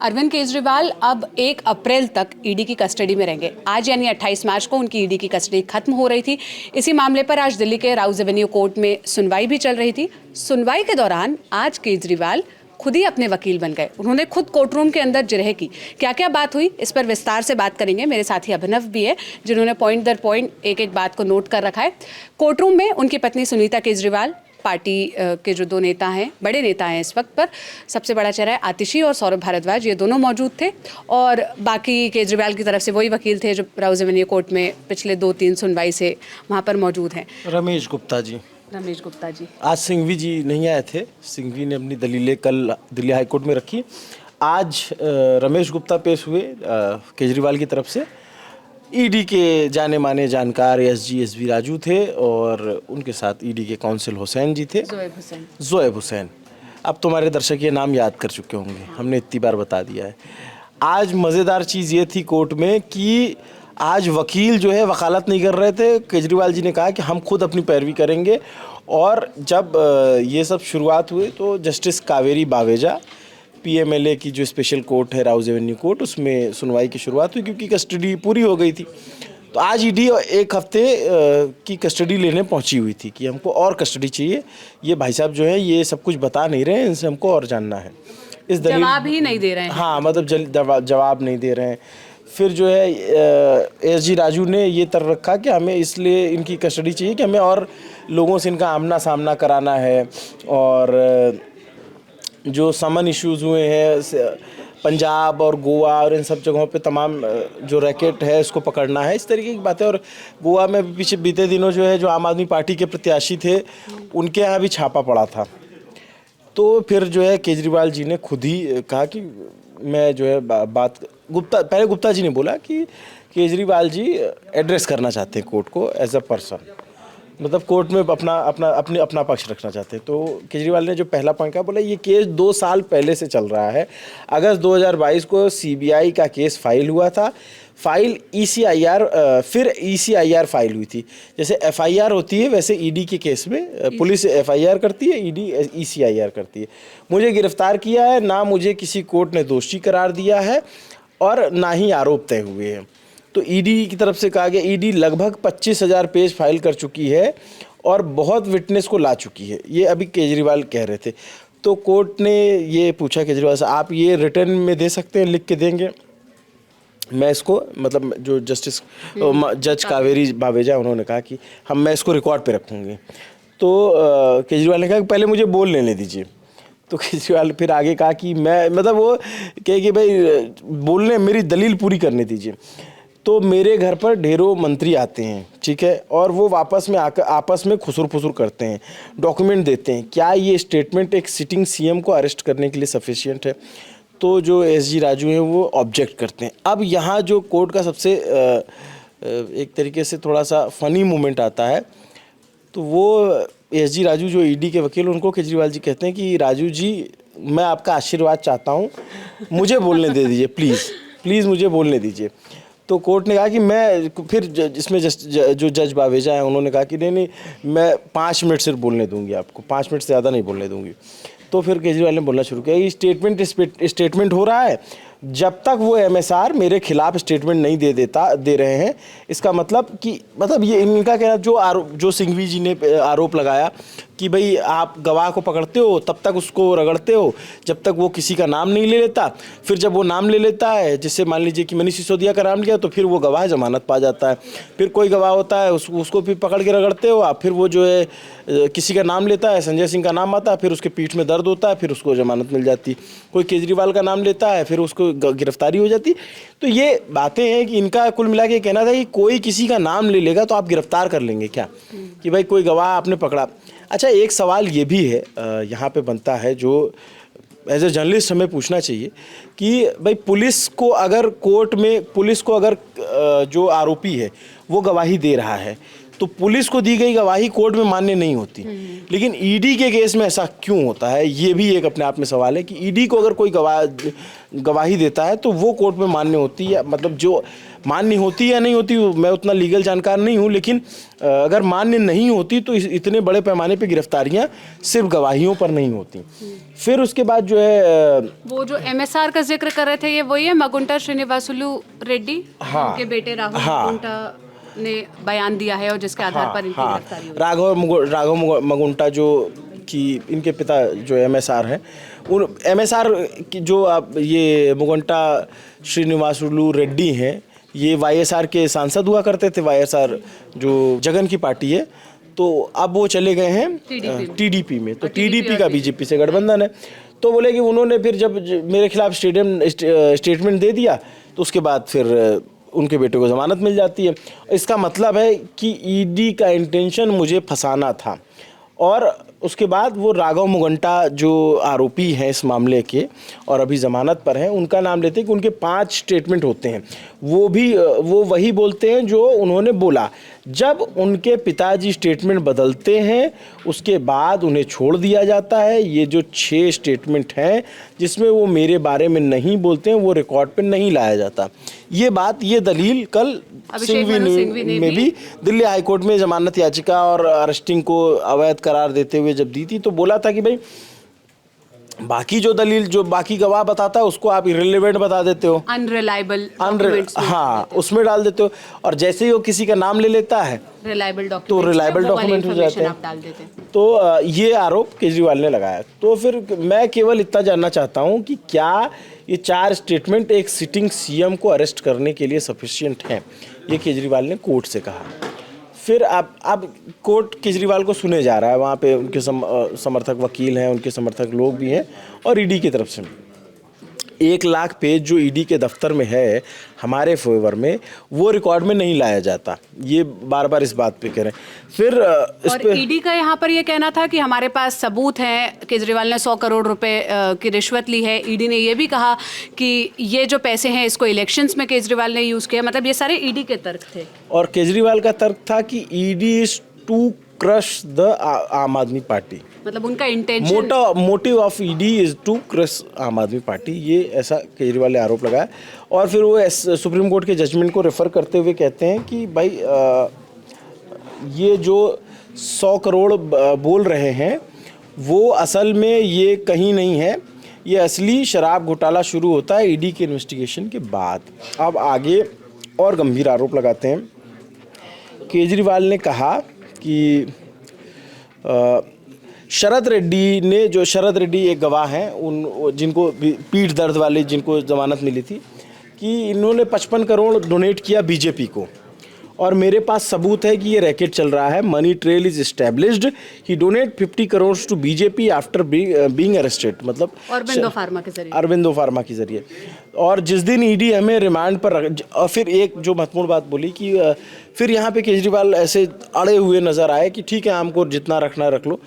अरविंद केजरीवाल अब 1 अप्रैल तक ईडी की कस्टडी में रहेंगे। आज यानी 28 मार्च को उनकी ईडी की कस्टडी खत्म हो रही थी। इसी मामले पर आज दिल्ली के राउज एवेन्यू कोर्ट में सुनवाई भी चल रही थी। सुनवाई के दौरान आज केजरीवाल खुद ही अपने वकील बन गए। उन्होंने खुद कोर्ट रूम के अंदर जिरह की। क्या क्या बात हुई, इस पर विस्तार से बात करेंगे। मेरे साथी अभिनव भी है, जिन्होंने पॉइंट दर पॉइंट एक एक बात को नोट कर रखा है। कोर्ट रूम में उनकी पत्नी सुनीता केजरीवाल, पार्टी के जो 2 नेता हैं, बड़े नेता हैं इस वक्त पर, सबसे बड़ा चेहरा है आतिशी और सौरभ भारद्वाज, ये दोनों मौजूद थे। और बाकी केजरीवाल की तरफ से वही वकील थे जो राउज एवेन्यू कोर्ट में पिछले 2-3 सुनवाई से वहाँ पर मौजूद हैं। रमेश गुप्ता जी। आज सिंघवी जी नहीं आए थे। सिंघवी ने अपनी दलीलें कल दिल्ली हाई कोर्ट में रखी। आज रमेश गुप्ता पेश हुए केजरीवाल की तरफ से। ईडी के जाने माने जानकार एसबी राजू थे और उनके साथ ईडी के काउंसिल हुसैन जी थे, जोएब हुसैन। अब तुम्हारे दर्शक ये नाम याद कर चुके होंगे, हमने इतनी बार बता दिया है। आज मज़ेदार चीज़ ये थी कोर्ट में कि आज वकील जो है वकालत नहीं कर रहे थे। केजरीवाल जी ने कहा कि हम खुद अपनी पैरवी करेंगे। और जब ये सब शुरुआत हुई तो जस्टिस कावेरी बावेजा, पीएमएलए की जो स्पेशल कोर्ट है राउज एवेन्यू कोर्ट, उसमें सुनवाई की शुरुआत हुई क्योंकि कस्टडी पूरी हो गई थी। तो आज ईडी 1 हफ्ते की कस्टडी लेने पहुंची हुई थी कि हमको और कस्टडी चाहिए। ये भाई साहब जो है ये सब कुछ बता नहीं रहे हैं, इनसे हमको और जानना है। इस दलील जवाब ही नहीं दे रहे हैं। हाँ, मतलब जवाब नहीं दे रहे हैं। फिर जो है एसजी राजू ने ये तर रखा कि हमें इसलिए इनकी कस्टडी चाहिए कि हमें और लोगों से इनका आमना सामना कराना है। और जो समन इश्यूज़ हुए हैं पंजाब और गोवा और इन सब जगहों पे तमाम जो रैकेट है इसको पकड़ना है, इस तरीके की बातें। और गोवा में पीछे बीते दिनों जो है जो आम आदमी पार्टी के प्रत्याशी थे उनके यहाँ भी छापा पड़ा था। तो फिर जो है केजरीवाल जी ने खुद ही कहा कि मैं जो है पहले गुप्ता जी ने बोला कि केजरीवाल जी एड्रेस करना चाहते हैं कोर्ट को एज अ पर्सन, मतलब कोर्ट में अपना पक्ष रखना चाहते हैं। तो केजरीवाल ने जो पहला पॉइंट कहा, बोला ये केस 2 साल पहले से चल रहा है। अगस्त 2022 को सीबीआई का केस फाइल हुआ था। फाइल फिर ईसीआईआर फाइल हुई थी। जैसे एफआईआर होती है वैसे ईडी के केस में पुलिस एफआईआर करती है, ईडी ईसीआईआर करती है। मुझे गिरफ्तार किया है, ना मुझे किसी कोर्ट ने दोषी करार दिया है और ना ही आरोप तय हुए हैं। तो ईडी की तरफ से कहा गया ईडी लगभग 25,000 पेज फाइल कर चुकी है और बहुत विटनेस को ला चुकी है, ये अभी केजरीवाल कह रहे थे। तो कोर्ट ने ये पूछा केजरीवाल से, आप ये रिटर्न में दे सकते हैं, लिख के देंगे? मैं इसको मतलब जो जज कावेरी बावेजा उन्होंने कहा कि मैं इसको रिकॉर्ड पे रखूँगी। तो केजरीवाल ने कहा कि पहले मुझे बोल लेने दीजिए। तो केजरीवाल फिर आगे कहा कि मैं मतलब वो कहे कि भाई बोलने, मेरी दलील पूरी करने दीजिए। तो मेरे घर पर ढेरों मंत्री आते हैं, ठीक है, और वो आपस में खुसुर-फुसुर करते हैं, डॉक्यूमेंट देते हैं। क्या ये स्टेटमेंट एक सिटिंग सीएम को अरेस्ट करने के लिए सफिशिएंट है? तो जो एसजी राजू हैं वो ऑब्जेक्ट करते हैं। अब यहाँ जो कोर्ट का सबसे एक तरीके से थोड़ा सा फनी मोमेंट आता है, तो वो एसजी राजू जो ईडी के वकील, उनको केजरीवाल जी कहते हैं कि राजू जी मैं आपका आशीर्वाद चाहता हूँ, मुझे बोलने दे दीजिए प्लीज़ मुझे बोलने दीजिए। तो कोर्ट ने कहा कि मैं फिर इसमें जो जज बावेजा है उन्होंने कहा कि नहीं मैं 5 मिनट सिर्फ बोलने दूंगी आपको, 5 मिनट से ज़्यादा नहीं बोलने दूंगी। तो फिर केजरीवाल ने बोलना शुरू किया, ये स्टेटमेंट हो रहा है, जब तक वो एमएसआर मेरे खिलाफ स्टेटमेंट नहीं दे रहे हैं, इसका मतलब ये इनका कहना जो सिंघवी जी ने आरोप लगाया कि भाई आप गवाह को पकड़ते हो तब तक उसको रगड़ते हो जब तक वो किसी का नाम नहीं ले लेता, फिर जब वो नाम ले लेता है, जैसे मान लीजिए कि मनीष सिसोदिया का नाम लिया तो फिर वो गवाह जमानत पा जाता है, फिर कोई गवाह होता है उसको फिर पकड़ के रगड़ते हो आप, फिर वो जो है किसी का नाम लेता है, संजय सिंह का नाम आता है, फिर उसके पीठ में दर्द होता है, फिर उसको जमानत मिल जाती। कोई केजरीवाल का नाम लेता है, फिर उसको गिरफ्तारी हो जाती। तो ये बातें हैं कि इनका कुल मिला के कहना था कि कोई किसी का नाम ले लेगा तो आप गिरफ्तार कर लेंगे क्या, कि भाई कोई गवाह आपने पकड़ा। अच्छा, एक सवाल ये भी है यहाँ पे बनता है जो एज ए जर्नलिस्ट हमें पूछना चाहिए कि भाई पुलिस को अगर जो आरोपी है वो गवाही दे रहा है तो पुलिस को दी गई गवाही कोर्ट में मान्य नहीं होती। लेकिन ईडी के केस में ऐसा क्यों होता है, ये भी एक अपने आप में सवाल है कि ईडी को अगर कोई गवाही देता है तो वो कोर्ट में मान्य होती है, मतलब जो मान्य होती है या नहीं होती, मैं उतना लीगल जानकार नहीं हूँ, लेकिन अगर मान्य नहीं होती तो इतने बड़े पैमाने पे गिरफ्तारियां सिर्फ गवाहियों पर नहीं होती। फिर उसके बाद जो है वो जो एमएसआर का जिक्र कर रहे थे, ये वही है मगुंटा श्रीनिवासुलु रेड्डी, हाँ, उनके बेटे राहुल हाँ, मगुंटा ने बयान दिया है और जिसके आधार पर इनकी गिरफ्तारी हुई। राघव मगुंटा जो कि इनके पिता जो एमएसआर हैं, उन एमएसआर की जो आप ये मुगुंटा श्रीनिवासुलु रेड्डी हैं, ये वाईएसआर के सांसद हुआ करते थे। वाईएसआर जो जगन की पार्टी है, तो अब वो चले गए हैं टीडीपी में। तो टीडीपी का बीजेपी से गठबंधन है। तो बोले कि उन्होंने फिर जब मेरे खिलाफ स्टेटमेंट दे दिया तो उसके बाद फिर उनके बेटे को ज़मानत मिल जाती है। इसका मतलब है कि ईडी का इंटेंशन मुझे फंसाना था। और उसके बाद वो राघव मुगंटा जो आरोपी हैं इस मामले के और अभी ज़मानत पर हैं, उनका नाम लेते हैं कि उनके 5 स्टेटमेंट होते हैं। वो वही बोलते हैं जो उन्होंने बोला। जब उनके पिताजी स्टेटमेंट बदलते हैं उसके बाद उन्हें छोड़ दिया जाता है। ये जो 6 स्टेटमेंट हैं जिसमें वो मेरे बारे में नहीं बोलते हैं, वो रिकॉर्ड पे नहीं लाया जाता। ये दलील कल सिंघवी में भी दिल्ली हाईकोर्ट में जमानत याचिका और अरेस्टिंग को अवैध करार देते हुए जब दी थी, तो बोला था कि भाई बाकी जो दलील जो बाकी गवाह बताता है उसको आप इररिलेवेंट बता देते हो, अनरिलायबल, हाँ, उसमें डाल देते हो। और जैसे ही वो किसी का नाम ले लेता है रिलायबल तो रिलायबल डॉक्यूमेंट हो जाते हैं। तो ये आरोप केजरीवाल ने लगाया। तो फिर मैं केवल इतना जानना चाहता हूँ कि क्या ये 4 स्टेटमेंट एक सिटिंग सीएम को अरेस्ट करने के लिए सफिशिएंट हैं, ये केजरीवाल ने कोर्ट से कहा। फिर अब कोर्ट केजरीवाल को सुने जा रहा है, वहाँ पे उनके समर्थक वकील हैं, उनके समर्थक लोग भी हैं और ईडी की तरफ से 1 लाख पेज जो ईडी के दफ्तर में है हमारे फेवर में, वो रिकॉर्ड में नहीं लाया जाता। ये बार बार इस बात पे कह रहे हैं। फिर इस और ईडी का यहाँ पर ये कहना था कि हमारे पास सबूत हैं, केजरीवाल ने 100 करोड़ रुपए की रिश्वत ली है। ईडी ने ये भी कहा कि ये जो पैसे हैं इसको इलेक्शंस में केजरीवाल ने यूज़ किया। मतलब ये सारे ईडी के तर्क थे। और केजरीवाल का तर्क था कि ED is to crush the Aam Aadmi party, मतलब उनका intention, motive of ED is to crush Aam Aadmi party, ये ऐसा केजरीवाल ने आरोप लगाया। और फिर वो सुप्रीम कोर्ट के जजमेंट को रेफर करते हुए कहते हैं कि भाई ये जो 100 करोड़ बोल रहे हैं वो असल में ये कहीं नहीं है। ये असली शराब घोटाला शुरू होता है ईडी के इन्वेस्टिगेशन के बाद। अब आगे और गंभीर आरोप लगाते हैं। केजरीवाल ने कहा कि शरद रेड्डी एक गवाह हैं, उन जिनको पीठ दर्द वाले जिनको ज़मानत मिली थी, कि इन्होंने 55 करोड़ डोनेट किया बीजेपी को और मेरे पास सबूत है कि ये रैकेट चल रहा है। Money trail is established. He donate 50 crore to BJP after being arrested, मतलब अरबिंदो फार्मा के जरिए। और जिस दिन ईडी हमें रिमांड पर और फिर एक जो महत्वपूर्ण बात बोली कि फिर यहाँ पे केजरीवाल ऐसे अड़े हुए नज़र आए कि ठीक है हमको जितना रखना रख लो।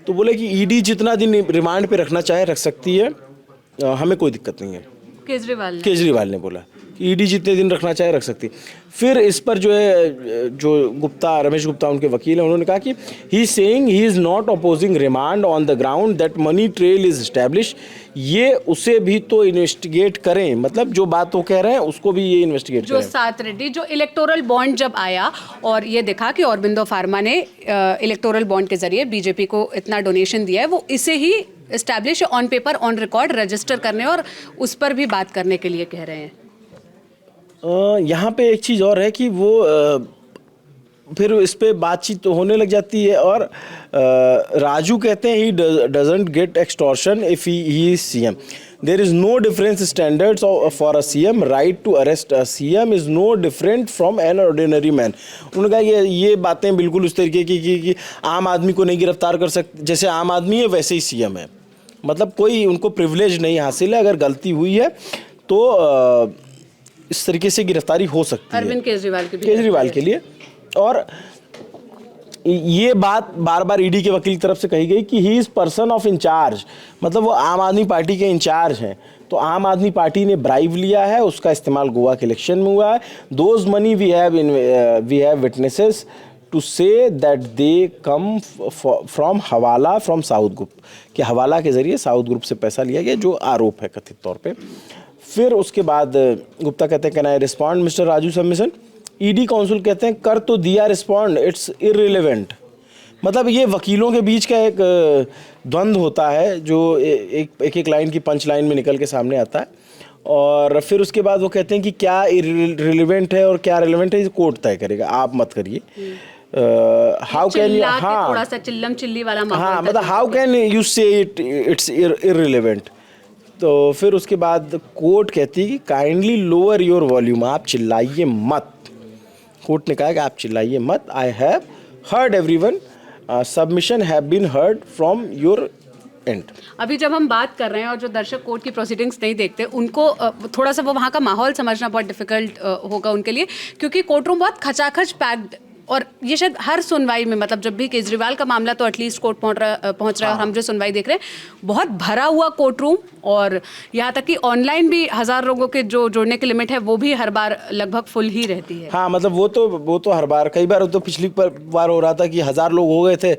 तो बोले कि ईडी जितना दिन रिमांड पे रखना चाहे रख सकती है, हमें कोई दिक्कत नहीं है। केजरीवाल ने बोला कि ईडी जितने दिन रखना चाहे रख सकती। फिर इस पर जो है जो रमेश गुप्ता उनके वकील हैं, उन्होंने कहा कि he saying he is not opposing remand on the ground that money trail is establish. ये उसे भी तो इन्वेस्टिगेट करें, मतलब जो बात वो कह रहे हैं उसको भी ये इन्वेस्टिगेट करें। जो 7 रेड्डी जो इलेक्टोरल बॉन्ड जब आया और ये देखा कि अरबिंदो फार्मा ने इलेक्टोरल बॉन्ड के जरिए बीजेपी को इतना डोनेशन दिया है, वो इसे ही establish on paper on record register करने और उस पर भी बात करने के लिए कह रहे हैं। यहाँ पे एक चीज़ और है कि वो फिर इस पे बातचीत तो होने लग जाती है और राजू कहते हैं he doesn't get extortion if he is CM. There is no difference standards for a CM. Right to arrest a CM is no different from an ordinary man. उन्होंने कहा कि ये बातें बिल्कुल उस तरीके की कि आम आदमी को नहीं गिरफ्तार कर सकते, जैसे आम आदमी है वैसे ही सीएम है, मतलब कोई उनको प्रिविलेज नहीं हासिल है। अगर गलती हुई है तो इस तरीके से गिरफ्तारी हो सकती है अरविंद केजरीवाल के लिए। और ये बात बार बार ईडी के वकील की तरफ से कही गई कि he is person of in charge, मतलब वो आम आदमी पार्टी के इंचार्ज हैं। तो आम आदमी पार्टी ने ब्राइब लिया है, उसका इस्तेमाल गोवा के इलेक्शन में हुआ है। Those money we have witnesses to say that they come from hawala from south group, कि हवाला के ज़रिए साउथ ग्रुप से पैसा लिया गया, जो आरोप है कथित तौर पे। फिर उसके बाद गुप्ता कहते हैं can I respond mister Raju submission. ED council कहते हैं कर तो दिया रिस्पॉन्ड, इट्स इररिलेवेंट। मतलब ये वकीलों के बीच का एक द्वंद्व होता है जो एक लाइन की पंच लाइन में निकल के सामने आता है, और फिर उसके बाद वो कहते हैं कि क्या रिलेवेंट है और क्या रिलेवेंट है, कोर्ट तय करेगा, आप मत करिए। हाउ कैन यू, हाँ थोड़ा सा चिल्लम चिल्ली वाला माहौल, हाँ मतलब हाउ कैन यू से इट्स इररिलेवेंट। तो फिर उसके बाद कोर्ट कहती है कि काइंडली लोअर योर वॉल्यूम, आप चिल्लाइए मत। कोर्ट ने कहा कि आप चिल्लाइए मत। I have heard everyone, submission have been heard from your end. अभी जब हम बात कर रहे हैं और जो दर्शक कोर्ट की प्रोसीडिंग्स नहीं देखते उनको थोड़ा सा वो वहाँ का माहौल समझना बहुत डिफिकल्ट होगा उनके लिए, क्योंकि कोर्ट रूम बहुत खचाखच पैक्ड, और ये शायद हर सुनवाई में, मतलब जब भी केजरीवाल का मामला तो एटलीस्ट कोर्ट पहुंच रहा है और हम जो सुनवाई देख रहे हैं बहुत भरा हुआ कोर्ट रूम, और यहाँ तक कि ऑनलाइन भी 1000 लोगों के जो जोड़ने की लिमिट है वो भी हर बार लगभग फुल ही रहती है। हाँ मतलब वो तो हर बार, कई बार तो पिछली बार हो रहा था कि 1000 लोग हो गए थे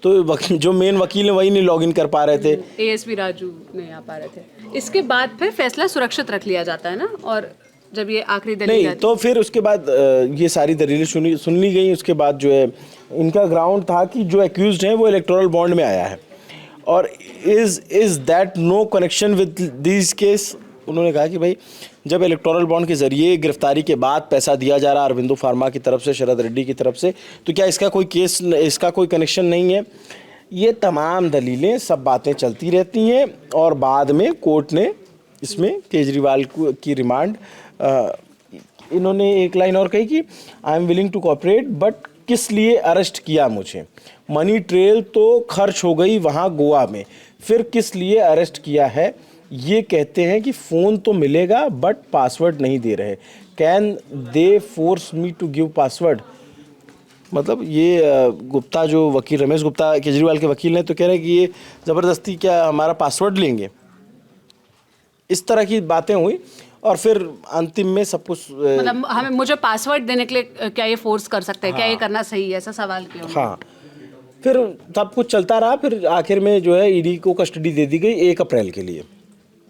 तो जो मेन वकील है वही नहीं लॉगिन कर पा रहे थे, एएसपी राजू नहीं आ पा रहे थे। इसके बाद फिर फैसला सुरक्षित रख लिया जाता है ना, और जब ये आखिरी दलील नहीं तो फिर उसके बाद ये सारी दलीलें सुन ली गई। उसके बाद जो है इनका ग्राउंड था कि जो एक्यूज्ड है वो इलेक्टोरल बॉन्ड में आया है, और is that no connection with this case. उन्होंने कहा कि भाई जब इलेक्टोरल बॉन्ड के जरिए गिरफ्तारी के बाद पैसा दिया जा रहा अरविंदो फार्मा की तरफ से, शरद रेड्डी की तरफ से, तो क्या इसका कोई केस, इसका कोई कनेक्शन नहीं है। ये तमाम दलीलें, सब बातें चलती रहती हैं, और बाद में कोर्ट ने इसमें केजरीवाल की रिमांड, इन्होंने एक लाइन और कही कि I am willing to cooperate, but किस लिए अरेस्ट किया मुझे। मनी ट्रेल तो खर्च हो गई वहाँ गोवा में, फिर किस लिए अरेस्ट किया है। ये कहते हैं कि फ़ोन तो मिलेगा बट पासवर्ड नहीं दे रहे, can they force me to give password. मतलब ये गुप्ता, जो वकील रमेश गुप्ता केजरीवाल के वकील हैं, तो कह रहे हैं कि ये ज़बरदस्ती क्या हमारा पासवर्ड लेंगे। इस तरह की बातें हुई, और फिर अंतिम में सब कुछ मतलब हमें, मुझे पासवर्ड देने के लिए क्या ये फोर्स कर सकते हैं, क्या ये करना सही है, ऐसा सवाल किया। हाँ, फिर सब कुछ चलता रहा। फिर आखिर में जो है ईडी को कस्टडी दे दी गई 1 अप्रैल के लिए।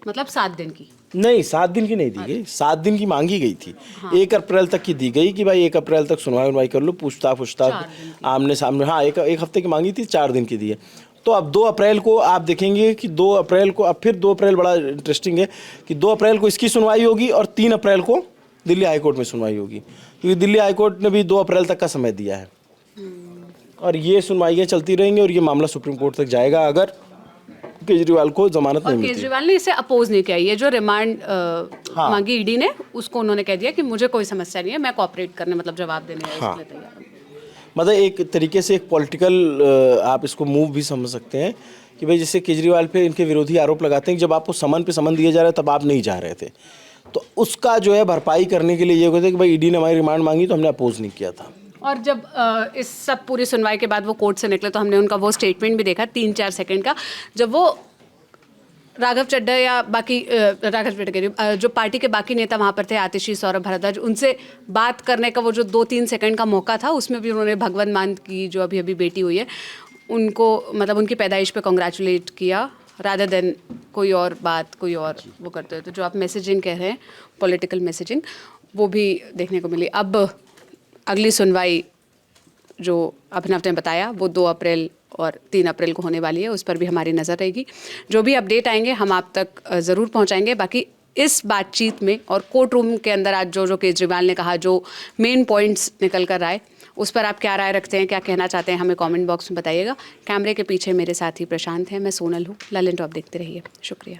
मतलब 7 दिन की? नहीं, 7 दिन की नहीं दी गई, 7 दिन की मांगी गई थी। हाँ। 1 अप्रैल तक की दी गई कि भाई 1 अप्रैल तक सुनवाई कर लो, पूछताछ आमने सामने। हाँ, एक हफ्ते की मांगी थी, 4 दिन की दी है। तो अब 2 अप्रैल को आप देखेंगे कि 2 अप्रैल को, अब फिर 2 अप्रैल बड़ा इंटरेस्टिंग है कि 2 अप्रैल को इसकी सुनवाई होगी और 3 अप्रैल को दिल्ली हाईकोर्ट में सुनवाई होगी, क्योंकि दिल्ली हाईकोर्ट ने भी 2 अप्रैल तक का समय दिया है। और ये सुनवाइयाँ चलती रहेंगी और ये मामला सुप्रीम कोर्ट तक जाएगा अगर केजरीवाल को जमानत नहीं मिलती। केजरीवाल ने इसे अपोज नहीं किया, ये जो रिमांड मांगी ईडी ने, उसको उन्होंने कह दिया कि मुझे कोई समस्या नहीं है, मैं कोऑपरेट करने, मतलब जवाब देने के लिए तैयार हूं। मतलब एक तरीके से एक पॉलिटिकल आप इसको मूव भी समझ सकते हैं कि भाई जैसे केजरीवाल पे इनके विरोधी आरोप लगाते हैं कि जब आपको समन पे समन दिया जा रहा है तब आप नहीं जा रहे थे, तो उसका जो है भरपाई करने के लिए ये कहते हैं कि भाई ईडी ने हमारी रिमांड मांगी तो हमने अपोज नहीं किया था। और जब इस सब पूरी सुनवाई के बाद वो कोर्ट से निकले तो हमने उनका वो स्टेटमेंट भी देखा 3-4 सेकंड का, जब वो राघव चड्ढा या बाकी राघव चड्ढा कह रही हूँ, जो पार्टी के बाकी नेता वहाँ पर थे, आतिशी, सौरभ भारद्वाज, उनसे बात करने का वो जो 2-3 सेकंड का मौका था, उसमें भी उन्होंने भगवंत मान की जो अभी बेटी हुई है उनको, मतलब उनकी पैदाइश पे कॉन्ग्रेचुलेट किया, रादर देन कोई और बात, कोई और वो करते हुए। तो जो आप मैसेजिंग कह रहे हैं, पॉलिटिकल मैसेजिंग, वो भी देखने को मिली। अब अगली सुनवाई जो अभिनव ने बताया वो 2 अप्रैल और 3 अप्रैल को होने वाली है, उस पर भी हमारी नज़र रहेगी। जो भी अपडेट आएंगे हम आप तक ज़रूर पहुंचाएंगे। बाकी इस बातचीत में और कोर्ट रूम के अंदर आज जो केजरीवाल ने कहा, जो मेन पॉइंट्स निकल कर आए, उस पर आप क्या राय रखते हैं, क्या कहना चाहते हैं, हमें कमेंट बॉक्स में बताइएगा। कैमरे के पीछे मेरे साथी प्रशांत हैं, मैं सोनल हूँ। ललन टॉप देखते रहिए। शुक्रिया।